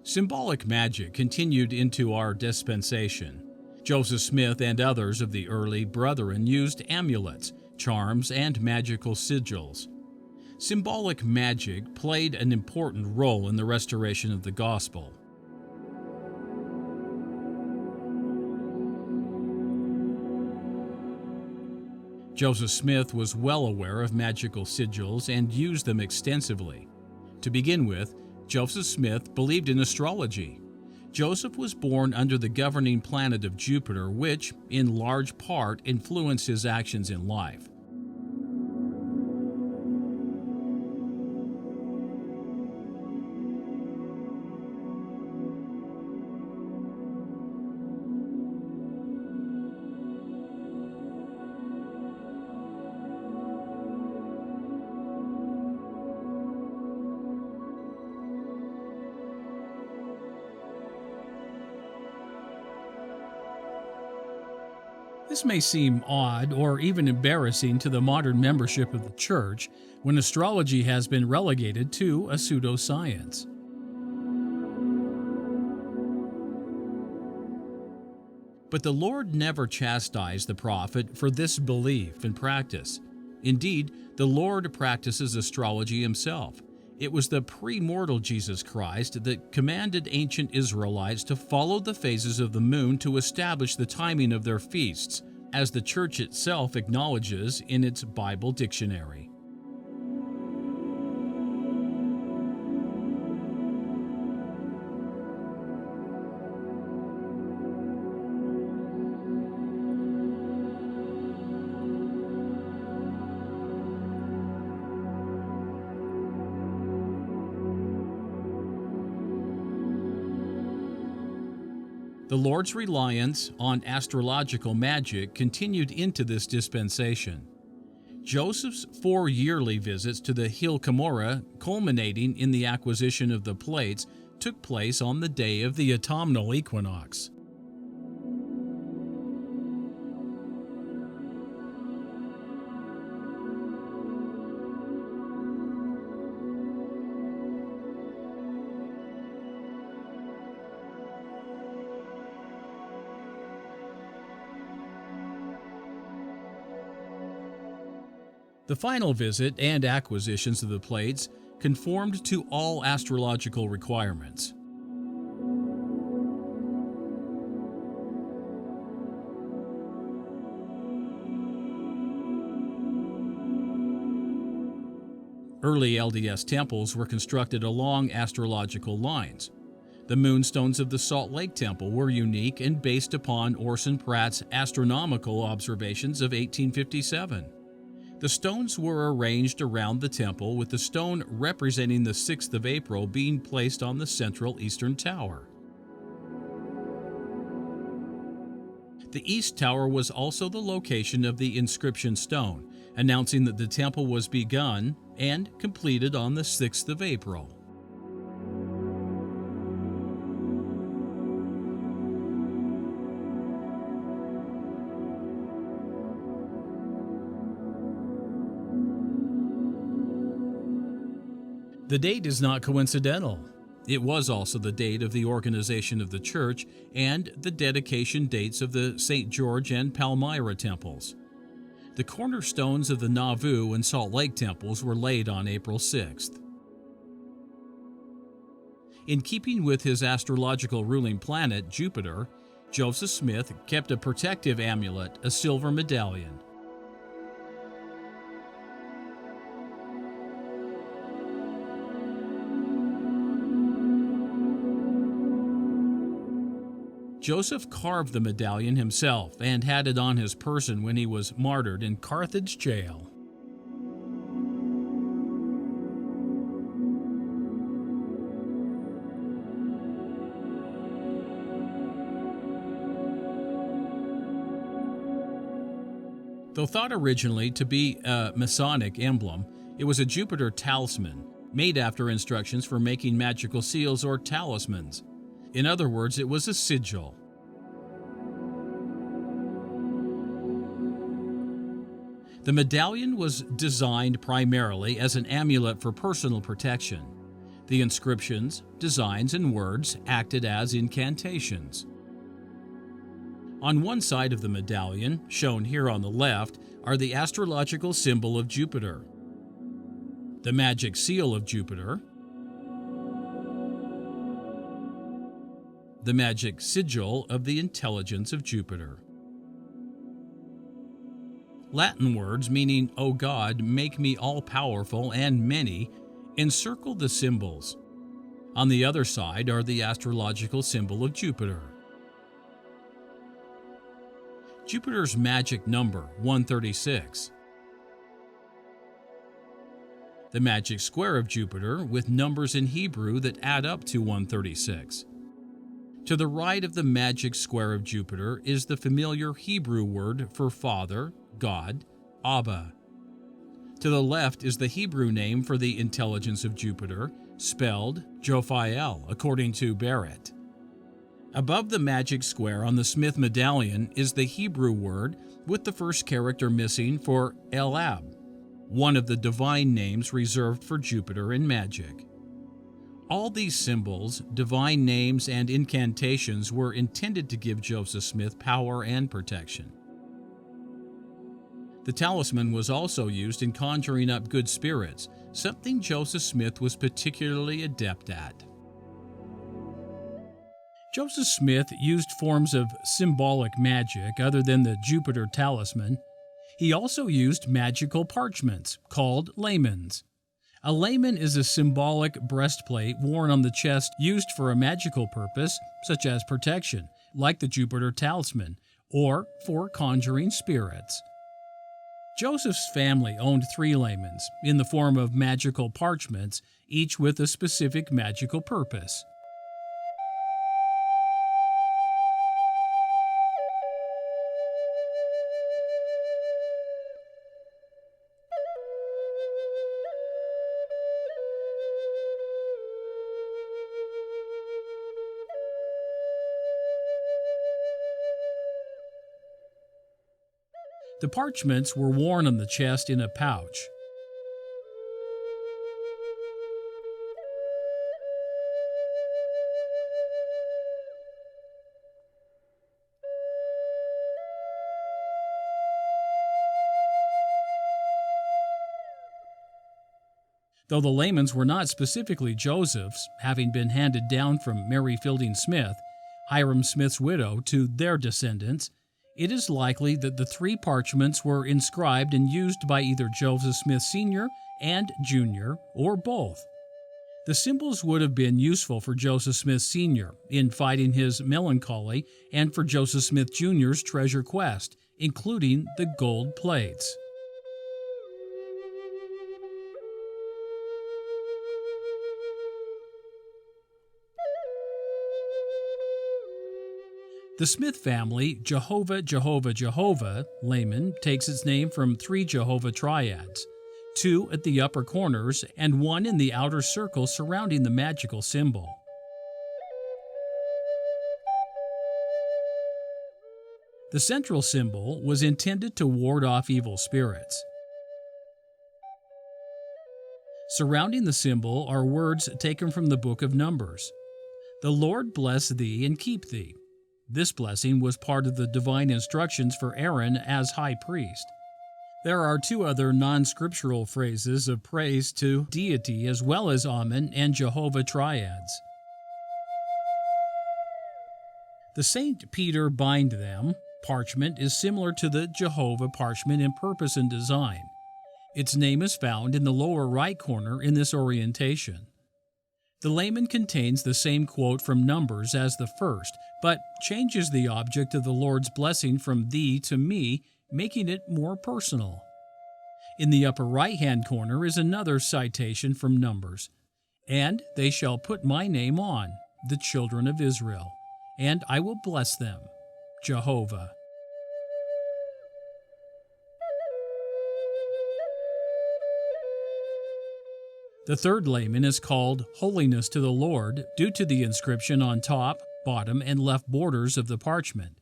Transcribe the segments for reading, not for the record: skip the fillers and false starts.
Symbolic magic continued into our dispensation. Joseph Smith and others of the early brethren used amulets, charms, and magical sigils. Symbolic magic played an important role in the restoration of the gospel. Joseph Smith was well aware of magical sigils and used them extensively. To begin with, Joseph Smith believed in astrology. Joseph was born under the governing planet of Jupiter, which, in large part, influenced his actions in life. This may seem odd or even embarrassing to the modern membership of the church when astrology has been relegated to a pseudoscience. But the Lord never chastised the prophet for this belief and practice. Indeed, the Lord practices astrology himself. It was the pre-mortal Jesus Christ that commanded ancient Israelites to follow the phases of the moon to establish the timing of their feasts, as the Church itself acknowledges in its Bible dictionary. The Lord's reliance on astrological magic continued into this dispensation. Joseph's 4 yearly visits to the hill Cumorah, culminating in the acquisition of the plates, took place on the day of the autumnal equinox. The final visit and acquisitions of the plates conformed to all astrological requirements. Early LDS temples were constructed along astrological lines. The moonstones of the Salt Lake Temple were unique and based upon Orson Pratt's astronomical observations of 1857. The stones were arranged around the temple, with the stone representing the 6th of April being placed on the central eastern tower. The east tower was also the location of the inscription stone, announcing that the temple was begun and completed on the 6th of April. The date is not coincidental. It was also the date of the organization of the church and the dedication dates of the St. George and Palmyra temples. The cornerstones of the Nauvoo and Salt Lake temples were laid on April 6th. In keeping with his astrological ruling planet, Jupiter, Joseph Smith kept a protective amulet, a silver medallion. Joseph carved the medallion himself and had it on his person when he was martyred in Carthage jail. Though thought originally to be a Masonic emblem, it was a Jupiter talisman, made after instructions for making magical seals or talismans. In other words, it was a sigil. The medallion was designed primarily as an amulet for personal protection. The inscriptions, designs, and words acted as incantations. On one side of the medallion, shown here on the left, are the astrological symbol of Jupiter, the magic seal of Jupiter, the magic sigil of the intelligence of Jupiter. Latin words meaning, "O God, make me all-powerful and many," encircle the symbols. On the other side are the astrological symbol of Jupiter. Jupiter's magic number, 136. The magic square of Jupiter with numbers in Hebrew that add up to 136. To the right of the magic square of Jupiter is the familiar Hebrew word for Father, God, Abba. To the left is the Hebrew name for the intelligence of Jupiter, spelled Jophiel, according to Barrett. Above the magic square on the Smith medallion is the Hebrew word with the first character missing for Elab, one of the divine names reserved for Jupiter in magic. All these symbols, divine names, and incantations were intended to give Joseph Smith power and protection. The talisman was also used in conjuring up good spirits, something Joseph Smith was particularly adept at. Joseph Smith used forms of symbolic magic other than the Jupiter talisman. He also used magical parchments, called lamens. A lamen is a symbolic breastplate worn on the chest used for a magical purpose, such as protection, like the Jupiter talisman, or for conjuring spirits. Joseph's family owned 3 lamens, in the form of magical parchments, each with a specific magical purpose. The parchments were worn on the chest in a pouch. Though the lamens were not specifically Joseph's, having been handed down from Mary Fielding Smith, Hiram Smith's widow, to their descendants, it is likely that the 3 parchments were inscribed and used by either Joseph Smith Sr. and Jr., or both. The symbols would have been useful for Joseph Smith Sr. in fighting his melancholy and for Joseph Smith Jr.'s treasure quest, including the gold plates. The Smith family Jehovah, Jehovah, Jehovah lamen takes its name from 3 Jehovah triads, 2 at the upper corners and 1 in the outer circle surrounding the magical symbol. The central symbol was intended to ward off evil spirits. Surrounding the symbol are words taken from the book of Numbers. "The Lord bless thee and keep thee." This blessing was part of the divine instructions for Aaron as high priest. There are 2 other non-scriptural phrases of praise to deity as well as Amen and Jehovah triads. The St. Peter bind them parchment is similar to the Jehovah parchment in purpose and design. Its name is found in the lower right corner in this orientation. The lamen contains the same quote from Numbers as the first, but changes the object of the Lord's blessing from thee to me, making it more personal. In the upper right-hand corner is another citation from Numbers. "And they shall put my name on, the children of Israel, and I will bless them, Jehovah." The third lamen is called Holiness to the Lord due to the inscription on top, bottom, and left borders of the parchment.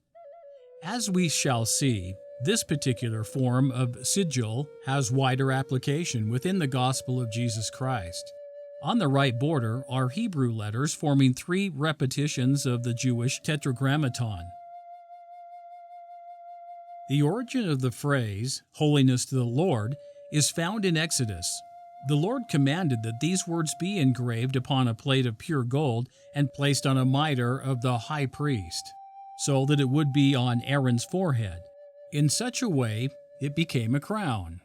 As we shall see, this particular form of sigil has wider application within the gospel of Jesus Christ. On the right border are Hebrew letters forming 3 repetitions of the Jewish tetragrammaton. The origin of the phrase, "Holiness to the Lord," is found in Exodus. The Lord commanded that these words be engraved upon a plate of pure gold and placed on a mitre of the high priest, so that it would be on Aaron's forehead. In such a way, it became a crown.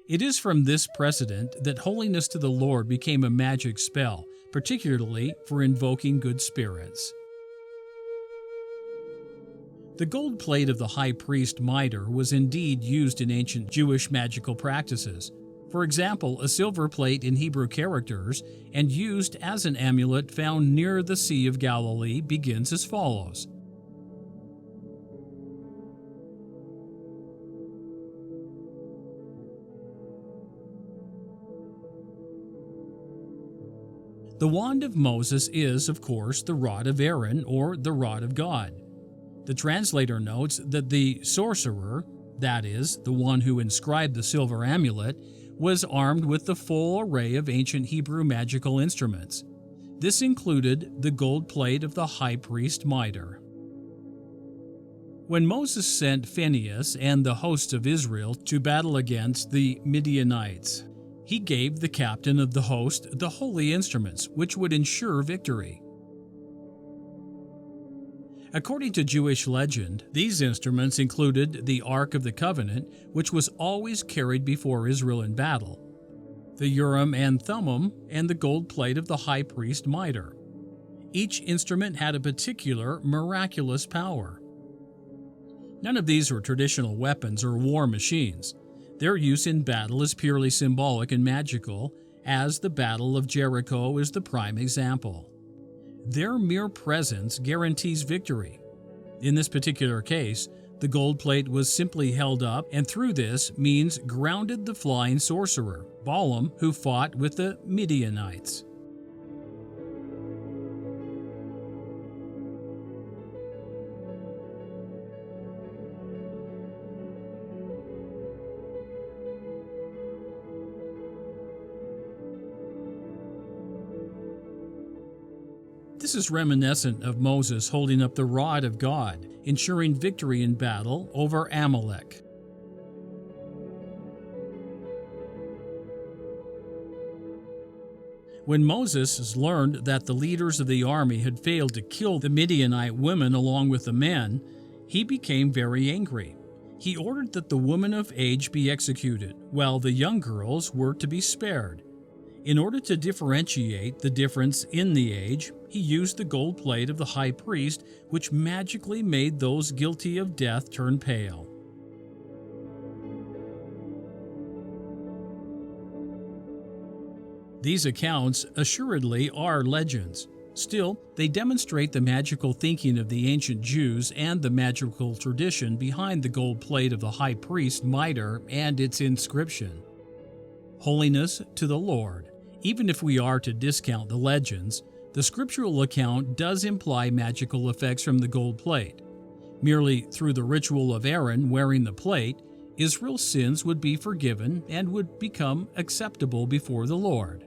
It is from this precedent that holiness to the Lord became a magic spell, particularly for invoking good spirits. The gold plate of the high priest mitre was indeed used in ancient Jewish magical practices. For example, a silver plate in Hebrew characters and used as an amulet found near the Sea of Galilee begins as follows. The wand of Moses is, of course, the rod of Aaron, or the rod of God. The translator notes that the sorcerer, that is, the one who inscribed the silver amulet, was armed with the full array of ancient Hebrew magical instruments. This included the gold plate of the high priest mitre. When Moses sent Phinehas and the hosts of Israel to battle against the Midianites, he gave the captain of the host the holy instruments, which would ensure victory. According to Jewish legend, these instruments included the Ark of the Covenant, which was always carried before Israel in battle, the Urim and Thummim, and the gold plate of the high priest mitre. Each instrument had a particular miraculous power. None of these were traditional weapons or war machines. Their use in battle is purely symbolic and magical, as the Battle of Jericho is the prime example. Their mere presence guarantees victory. In this particular case, the gold plate was simply held up and through this means grounded the flying sorcerer, Balaam, who fought with the Midianites. This is reminiscent of Moses holding up the rod of God, ensuring victory in battle over Amalek. When Moses learned that the leaders of the army had failed to kill the Midianite women along with the men, he became very angry. He ordered that the women of age be executed, while the young girls were to be spared. In order to differentiate the difference in the age, he used the gold plate of the high priest, which magically made those guilty of death turn pale. These accounts assuredly are legends. Still, they demonstrate the magical thinking of the ancient Jews and the magical tradition behind the gold plate of the high priest mitre and its inscription. Holiness to the Lord. Even if we are to discount the legends, the scriptural account does imply magical effects from the gold plate. Merely through the ritual of Aaron wearing the plate, Israel's sins would be forgiven and would become acceptable before the Lord.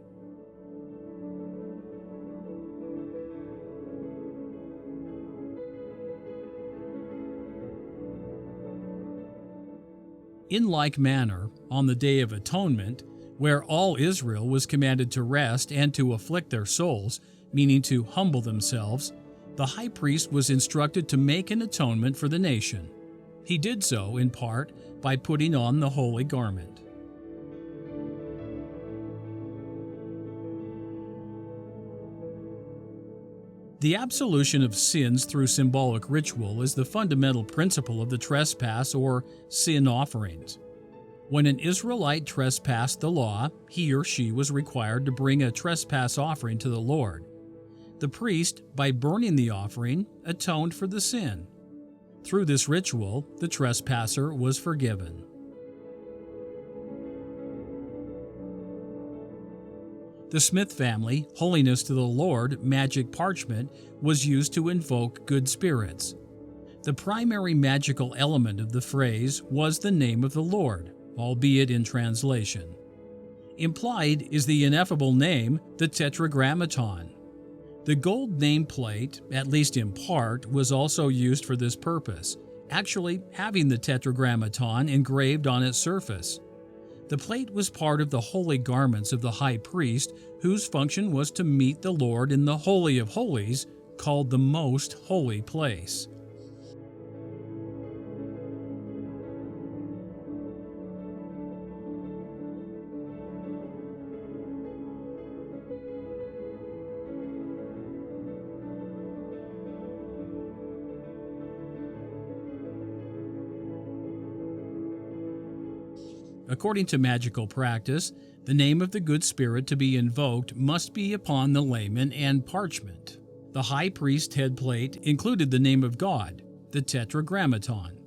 In like manner, on the Day of Atonement, where all Israel was commanded to rest and to afflict their souls, meaning to humble themselves, the high priest was instructed to make an atonement for the nation. He did so, in part, by putting on the holy garment. The absolution of sins through symbolic ritual is the fundamental principle of the trespass or sin offerings. When an Israelite trespassed the law, he or she was required to bring a trespass offering to the Lord. The priest, by burning the offering, atoned for the sin. Through this ritual, the trespasser was forgiven. The Smith family, Holiness to the Lord, magic parchment, was used to invoke good spirits. The primary magical element of the phrase was the name of the Lord, albeit in translation. Implied is the ineffable name, the Tetragrammaton. The gold nameplate, at least in part, was also used for this purpose, actually having the Tetragrammaton engraved on its surface. The plate was part of the holy garments of the high priest, whose function was to meet the Lord in the Holy of Holies, called the Most Holy Place. According to magical practice, the name of the good spirit to be invoked must be upon the layman and parchment. The high priest head plate included the name of God, the Tetragrammaton.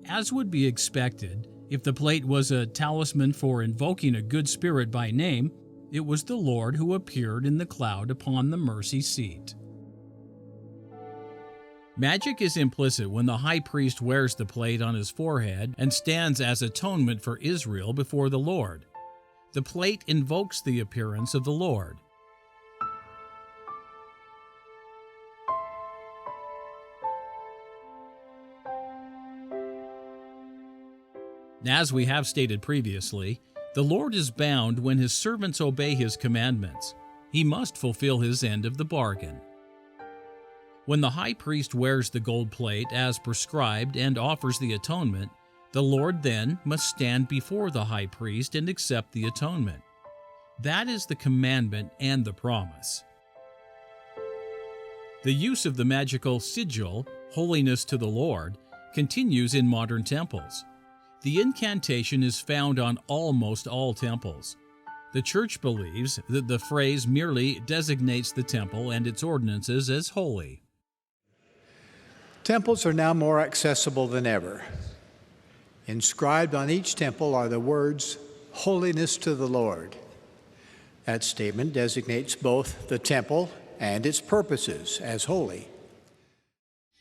As would be expected, if the plate was a talisman for invoking a good spirit by name, it was the Lord who appeared in the cloud upon the mercy seat. Magic is implicit when the high priest wears the plate on his forehead and stands as atonement for Israel before the Lord. The plate invokes the appearance of the Lord. As we have stated previously, the Lord is bound when his servants obey his commandments. He must fulfill his end of the bargain. When the high priest wears the gold plate as prescribed and offers the atonement, the Lord then must stand before the high priest and accept the atonement. That is the commandment and the promise. The use of the magical sigil, Holiness to the Lord, continues in modern temples. The incantation is found on almost all temples. The Church believes that the phrase merely designates the temple and its ordinances as holy. Temples are now more accessible than ever. Inscribed on each temple are the words, "Holiness to the Lord." That statement designates both the temple and its purposes as holy.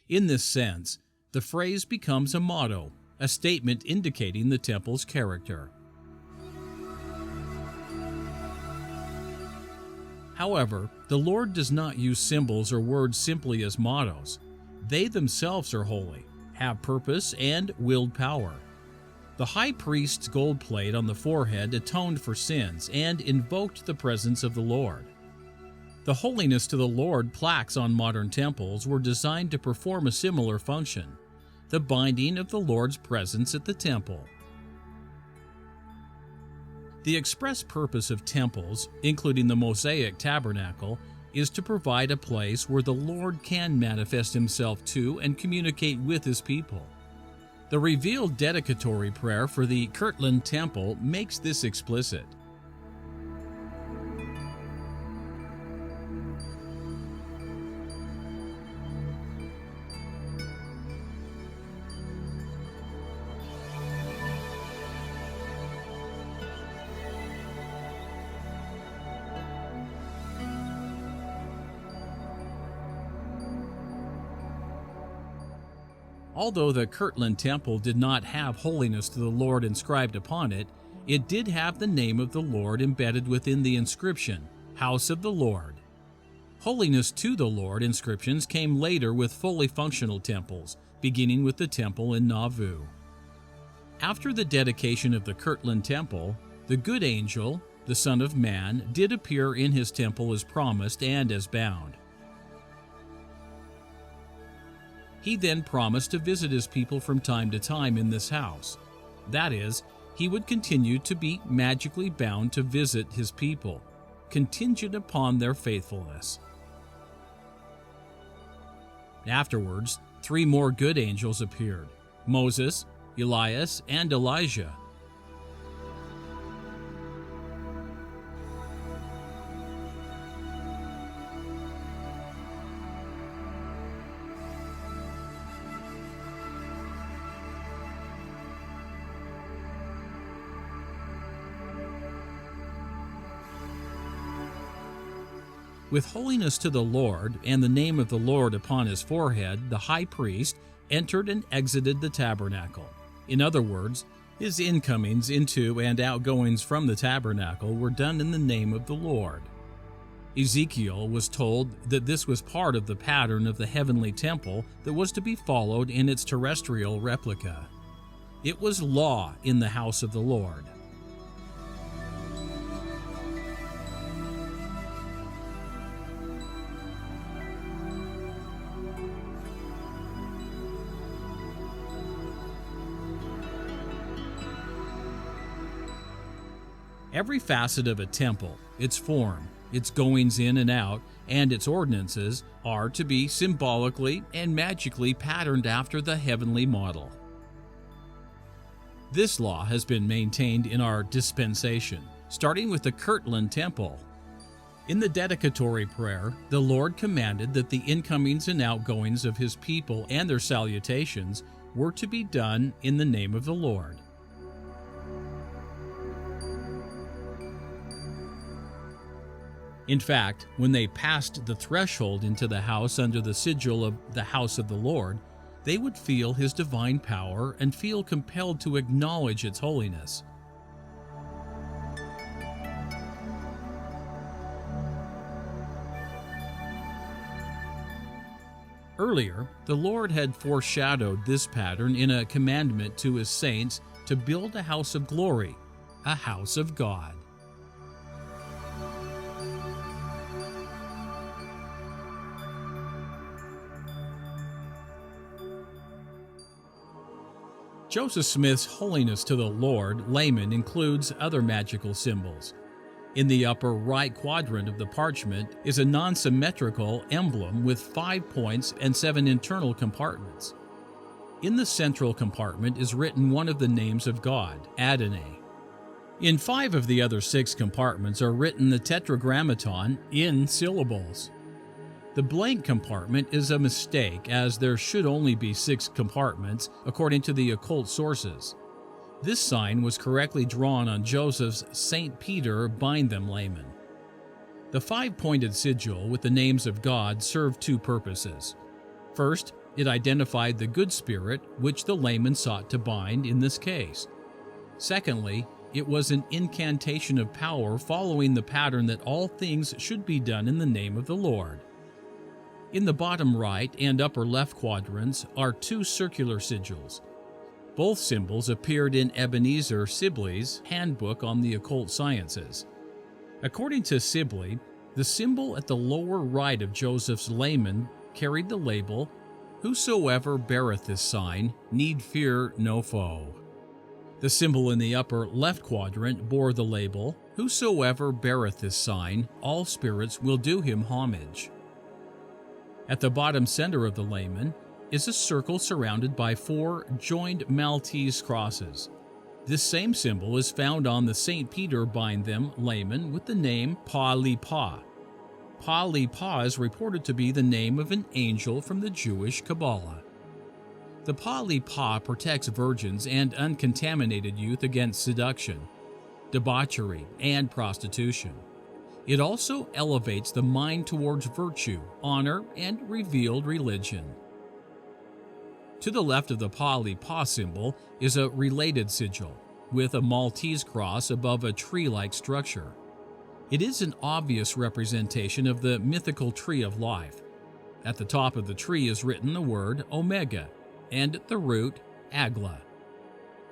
In this sense, the phrase becomes a motto, a statement indicating the temple's character. However, the Lord does not use symbols or words simply as mottos. They themselves are holy, have purpose, and willed power. The high priest's gold plate on the forehead atoned for sins and invoked the presence of the Lord. The Holiness to the Lord plaques on modern temples were designed to perform a similar function, the binding of the Lord's presence at the temple. The express purpose of temples, including the Mosaic tabernacle, is to provide a place where the Lord can manifest himself to and communicate with his people. The revealed dedicatory prayer for the Kirtland Temple makes this explicit. Although the Kirtland Temple did not have Holiness to the Lord inscribed upon it, it did have the name of the Lord embedded within the inscription, House of the Lord. Holiness to the Lord inscriptions came later with fully functional temples, beginning with the temple in Nauvoo. After the dedication of the Kirtland Temple, the good angel, the Son of Man, did appear in his temple as promised and as bound. He then promised to visit his people from time to time in this house. That is, he would continue to be magically bound to visit his people, contingent upon their faithfulness. Afterwards, 3 more good angels appeared: Moses, Elias, and Elijah. With holiness to the Lord and the name of the Lord upon his forehead, the high priest entered and exited the tabernacle. In other words, his incomings into and outgoings from the tabernacle were done in the name of the Lord. Ezekiel was told that this was part of the pattern of the heavenly temple that was to be followed in its terrestrial replica. It was law in the house of the Lord. Every facet of a temple, its form, its goings in and out, and its ordinances are to be symbolically and magically patterned after the heavenly model. This law has been maintained in our dispensation, starting with the Kirtland Temple. In the dedicatory prayer, the Lord commanded that the incomings and outgoings of his people and their salutations were to be done in the name of the Lord. In fact, when they passed the threshold into the house under the sigil of the house of the Lord, they would feel his divine power and feel compelled to acknowledge its holiness. Earlier, the Lord had foreshadowed this pattern in a commandment to his saints to build a house of glory, a house of God. Joseph Smith's Holiness to the Lord layman includes other magical symbols. In the upper right quadrant of the parchment is a non-symmetrical emblem with 5 points and 7 internal compartments. In the central compartment is written one of the names of God, Adonai. In 5 of the other 6 compartments are written the tetragrammaton in syllables. The blank compartment is a mistake, as there should only be 6 compartments, according to the occult sources. This sign was correctly drawn on Joseph's St. Peter bind them layman. The 5-pointed sigil with the names of God served 2 purposes. First, it identified the good spirit which the layman sought to bind in this case. Secondly, it was an incantation of power following the pattern that all things should be done in the name of the Lord. In the bottom right and upper left quadrants are 2 circular sigils. Both symbols appeared in Ebenezer Sibley's Handbook on the Occult Sciences. According to Sibley, the symbol at the lower right of Joseph's layman carried the label, "Whosoever beareth this sign need fear no foe." The symbol in the upper left quadrant bore the label, "Whosoever beareth this sign, all spirits will do him homage." At the bottom center of the layman is a circle surrounded by 4 joined Maltese crosses. This same symbol is found on the St. Peter bind them layman with the name Pa-li-pa. Pa-li-pa is reported to be the name of an angel from the Jewish Kabbalah. The Pa-li-pa protects virgins and uncontaminated youth against seduction, debauchery, and prostitution. It also elevates the mind towards virtue, honor, and revealed religion. To the left of the Pa-li-pa symbol is a related sigil, with a Maltese cross above a tree-like structure. It is an obvious representation of the mythical tree of life. At the top of the tree is written the word Omega, and the root Agla.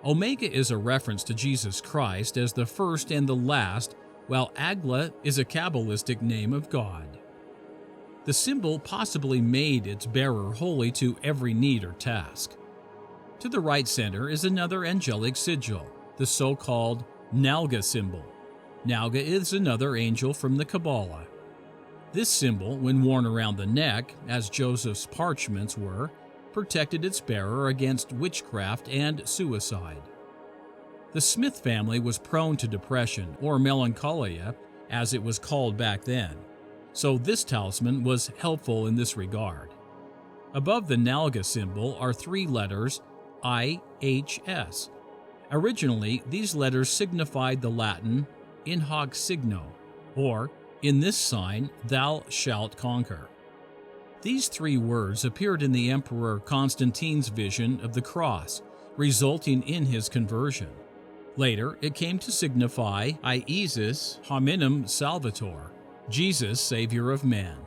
Omega is a reference to Jesus Christ as the first and the last, while Agla is a Kabbalistic name of God. The symbol possibly made its bearer holy to every need or task. To the right center is another angelic sigil, the so-called Nalga symbol. Nalga is another angel from the Kabbalah. This symbol, when worn around the neck, as Joseph's parchments were, protected its bearer against witchcraft and suicide. The Smith family was prone to depression, or melancholia, as it was called back then, so this talisman was helpful in this regard. Above the Nalga symbol are 3 letters, IHS. Originally, these letters signified the Latin in hoc signo, or In this sign thou shalt conquer. These three words appeared in the Emperor Constantine's vision of the cross, resulting in his conversion. Later, it came to signify Iesus hominum salvator, Jesus, Savior of man.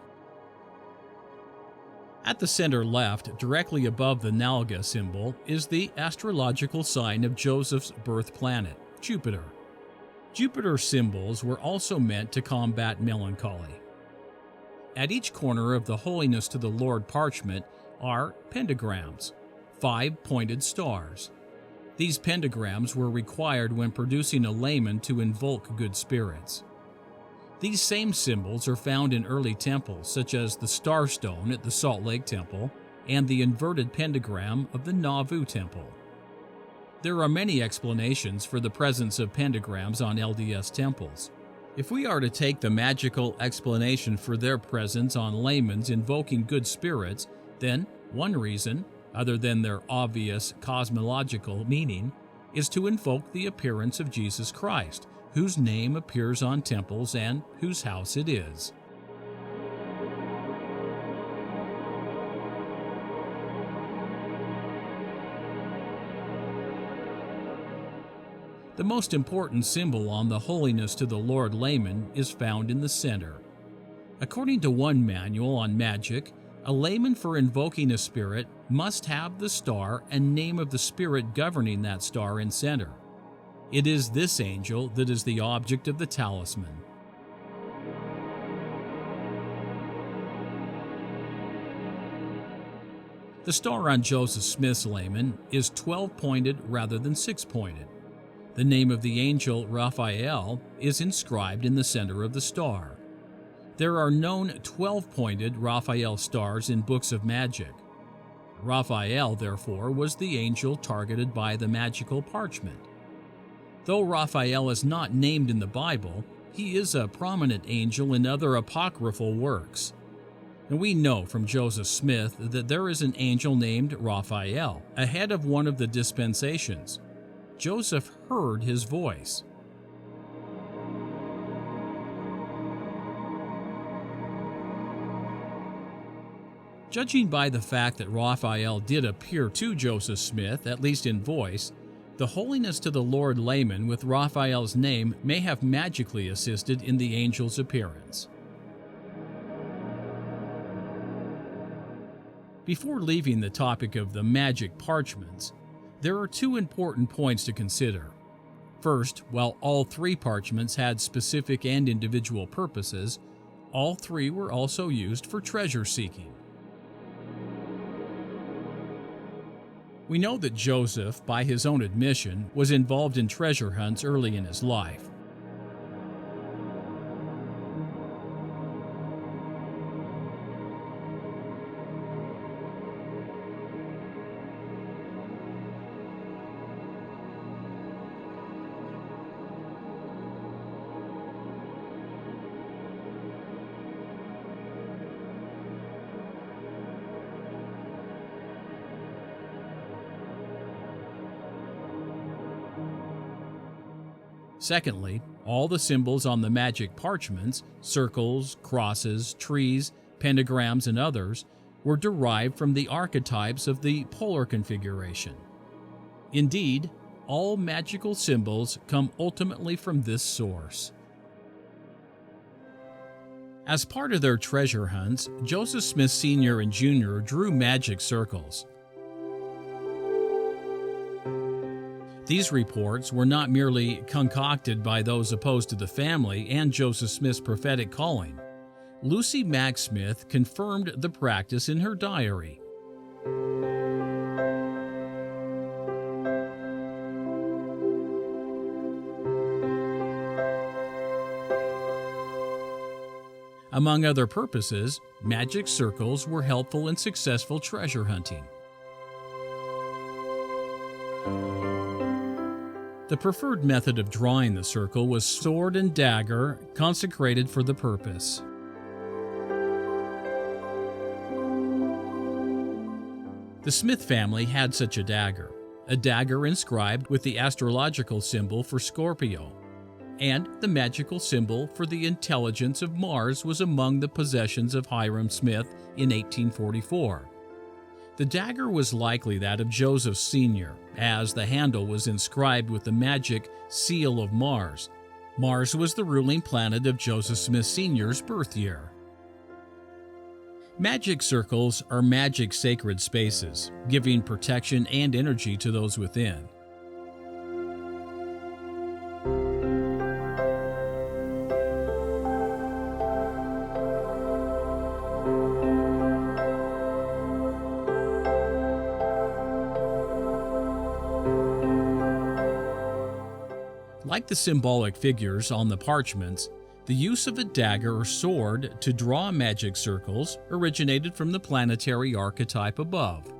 At the center left, directly above the Nalga symbol, is the astrological sign of Joseph's birth planet, Jupiter. Jupiter's symbols were also meant to combat melancholy. At each corner of the Holiness to the Lord parchment are pentagrams, 5 pointed stars. These pentagrams were required when producing a layman to invoke good spirits. These same symbols are found in early temples, such as the Star Stone at the Salt Lake Temple and the inverted pentagram of the Nauvoo Temple. There are many explanations for the presence of pentagrams on LDS temples. If we are to take the magical explanation for their presence on laymen's invoking good spirits, then one reason, other than their obvious cosmological meaning, is to invoke the appearance of Jesus Christ, whose name appears on temples and whose house it is. The most important symbol on the Holiness to the Lord layman is found in the center. According to one manual on magic, a layman for invoking a spirit must have the star and name of the spirit governing that star in center. It is this angel that is the object of the talisman. The star on Joseph Smith's layman is 12-pointed rather than 6-pointed. The name of the angel Raphael is inscribed in the center of the star. There are known 12-pointed Raphael stars in books of magic. Raphael, therefore, was the angel targeted by the magical parchment. Though Raphael is not named in the Bible, he is a prominent angel in other apocryphal works. And we know from Joseph Smith that there is an angel named Raphael, ahead of one of the dispensations. Joseph heard his voice. Judging by the fact that Raphael did appear to Joseph Smith, at least in voice, the Holiness to the Lord layman with Raphael's name may have magically assisted in the angel's appearance. Before leaving the topic of the magic parchments, there are two important points to consider. First, while all three parchments had specific and individual purposes, all three were also used for treasure seeking. We know that Joseph, by his own admission, was involved in treasure hunts early in his life. Secondly, all the symbols on the magic parchments, circles, crosses, trees, pentagrams, and others, were derived from the archetypes of the polar configuration. Indeed, all magical symbols come ultimately from this source. As part of their treasure hunts, Joseph Smith Sr. and Jr. drew magic circles. These reports were not merely concocted by those opposed to the family and Joseph Smith's prophetic calling. Lucy Mack Smith confirmed the practice in her diary. Among other purposes, magic circles were helpful in successful treasure hunting. The preferred method of drawing the circle was sword and dagger, consecrated for the purpose. The Smith family had such a dagger inscribed with the astrological symbol for Scorpio. and the magical symbol for the intelligence of Mars was among the possessions of Hiram Smith in 1844. The dagger was likely that of Joseph Sr., as the handle was inscribed with the magic seal of Mars. Mars was the ruling planet of Joseph Smith Sr.'s birth year. Magic circles are magic sacred spaces, giving protection and energy to those within. Like the symbolic figures on the parchments, the use of a dagger or sword to draw magic circles originated from the planetary archetype above.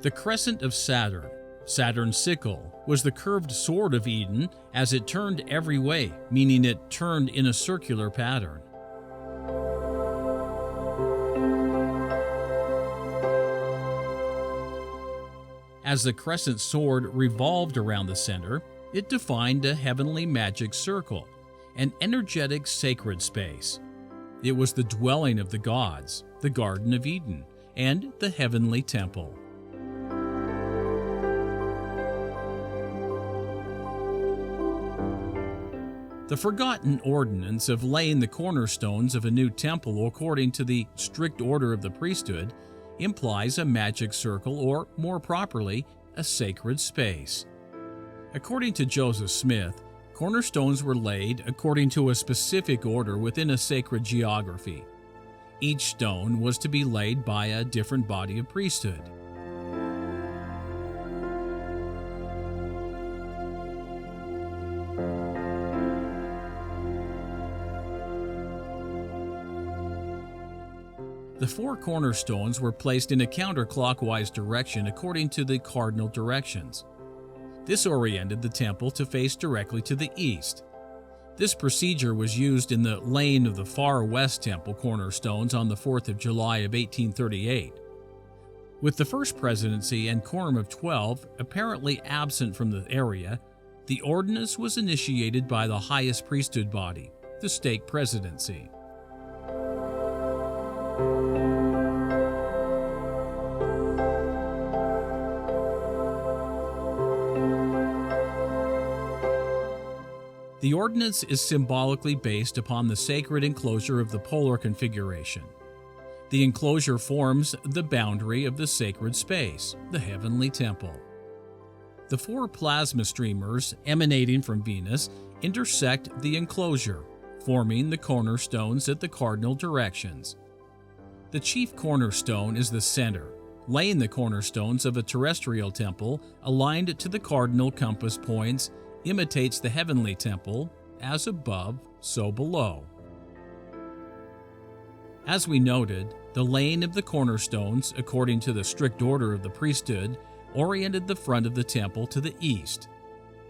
The crescent of Saturn, Saturn's sickle, was the curved sword of Eden as it turned every way, meaning it turned in a circular pattern. As the crescent sword revolved around the center, it defined a heavenly magic circle, an energetic sacred space. It was the dwelling of the gods, the Garden of Eden, and the heavenly temple. The forgotten ordinance of laying the cornerstones of a new temple according to the strict order of the priesthood implies a magic circle, or more properly, a sacred space. According to Joseph Smith, cornerstones were laid according to a specific order within a sacred geography. Each stone was to be laid by a different body of priesthood. The four cornerstones were placed in a counterclockwise direction according to the cardinal directions. This oriented the temple to face directly to the east. This procedure was used in the laying of the far west temple cornerstones on the 4th of July of 1838. With the First Presidency and Quorum of 12 apparently absent from the area, the ordinance was initiated by the highest priesthood body, the Stake Presidency. The ordinance is symbolically based upon the sacred enclosure of the polar configuration. The enclosure forms the boundary of the sacred space, the heavenly temple. The four plasma streamers emanating from Venus intersect the enclosure, forming the cornerstones at the cardinal directions. The chief cornerstone is the center, laying the cornerstones of a terrestrial temple aligned to the cardinal compass points imitates the heavenly temple, as above, so below. As we noted, the laying of the cornerstones, according to the strict order of the priesthood, oriented the front of the temple to the east.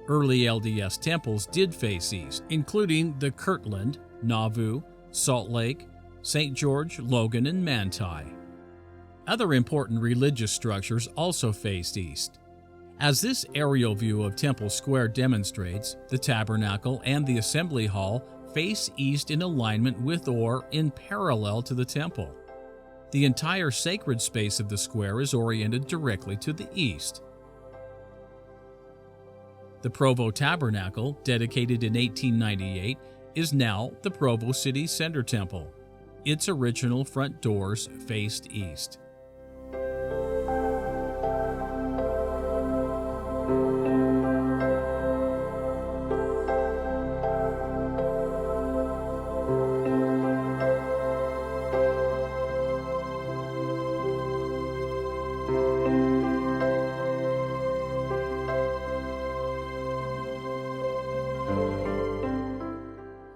Early LDS temples did face east, including the Kirtland, Nauvoo, Salt Lake, St. George, Logan, and Manti. Other important religious structures also faced east. As this aerial view of Temple Square demonstrates, the tabernacle and the assembly hall face east in alignment with or in parallel to the temple. The entire sacred space of the square is oriented directly to the east. The Provo Tabernacle, dedicated in 1898, is now the Provo City Center Temple. Its original front doors faced east.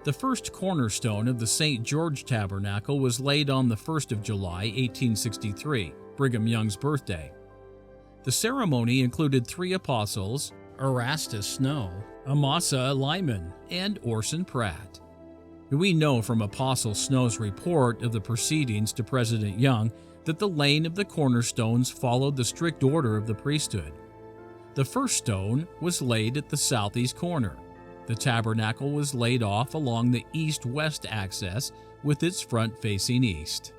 The first cornerstone of the St. George Tabernacle was laid on the 1st of July, 1863, Brigham Young's birthday. The ceremony included 3 apostles, Erastus Snow, Amasa Lyman, and Orson Pratt. We know from Apostle Snow's report of the proceedings to President Young that the laying of the cornerstones followed the strict order of the priesthood. The first stone was laid at the southeast corner. The tabernacle was laid off along the east-west axis with its front facing east.